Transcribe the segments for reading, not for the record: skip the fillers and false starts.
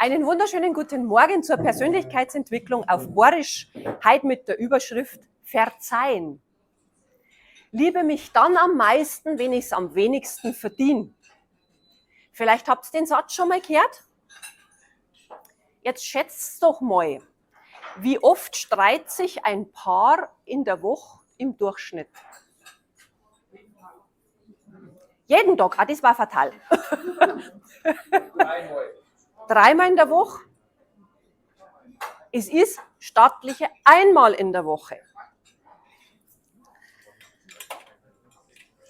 Einen wunderschönen guten Morgen zur Persönlichkeitsentwicklung auf Borisch, heute mit der Überschrift Verzeihen. Liebe mich dann am meisten, wenn ich es am wenigsten verdiene. Vielleicht habt ihr den Satz schon mal gehört? Jetzt schätzt doch mal, wie oft streitet sich ein Paar in der Woche im Durchschnitt? Jeden Tag, das war fatal. Dreimal in der Woche. Es ist stattliche einmal in der Woche.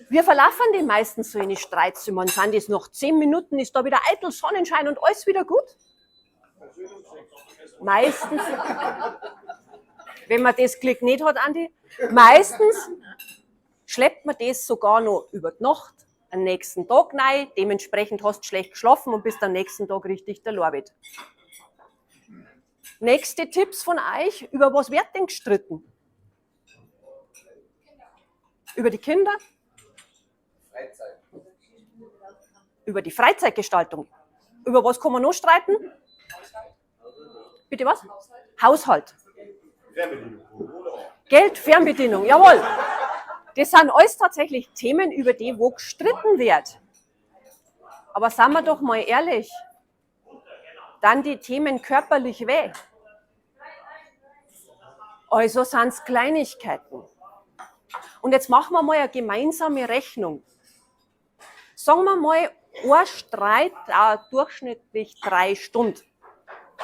Wir verlaufen die meisten so in die Streitzimmern, sind es noch 10 Minuten, ist da wieder eitel Sonnenschein und alles wieder gut? Meistens, wenn man das Glück nicht hat, Andi, meistens schleppt man das sogar noch über die Nacht, am nächsten Tag rein, dementsprechend hast du schlecht geschlafen und bist am nächsten Tag richtig der Lorbeet. Nächste Tipps von euch, über was wird denn gestritten? Über die Kinder? Freizeit. Über die Freizeitgestaltung. Über was kann man noch streiten? Bitte was? Haushalt. Fernbedienung. Geld, Fernbedienung, jawohl. Das sind alles tatsächlich Themen, über die wo gestritten wird. Aber seien wir doch mal ehrlich, dann die Themen körperlich weh. Also sind es Kleinigkeiten. Und jetzt machen wir mal eine gemeinsame Rechnung. Sagen wir mal, ein Streit dauert durchschnittlich 3 Stunden,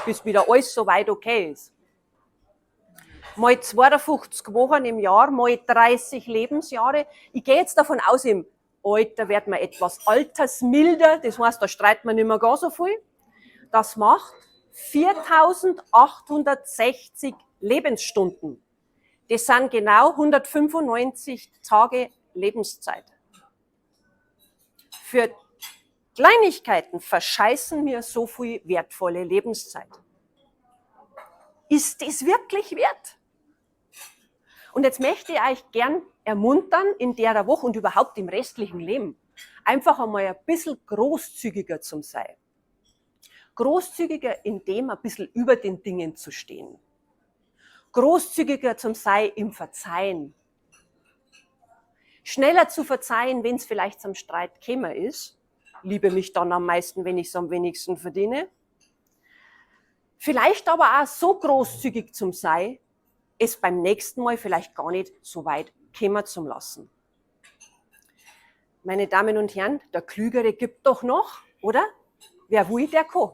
bis wieder alles soweit okay ist. Mal 52 Wochen im Jahr, mal 30 Lebensjahre. Ich gehe jetzt davon aus, im Alter wird man etwas altersmilder, das heißt, da streitet man nicht mehr gar so viel. Das macht 4.860 Lebensstunden. Das sind genau 195 Tage Lebenszeit. Für Kleinigkeiten verscheißen wir so viel wertvolle Lebenszeit. Ist das wirklich wert? Und jetzt möchte ich euch gern ermuntern, in der Woche und überhaupt im restlichen Leben, einfach einmal ein bisschen großzügiger zu sein. Großzügiger, indem ein bisschen über den Dingen zu stehen. Großzügiger zum sein im Verzeihen. Schneller zu verzeihen, wenn es vielleicht zum Streit gekommen ist. Liebe mich dann am meisten, wenn ich es am wenigsten verdiene. Vielleicht aber auch so großzügig zum sein, es beim nächsten Mal vielleicht gar nicht so weit kommen zu lassen. Meine Damen und Herren, der Klügere gibt doch noch, oder? Wer will, der kann.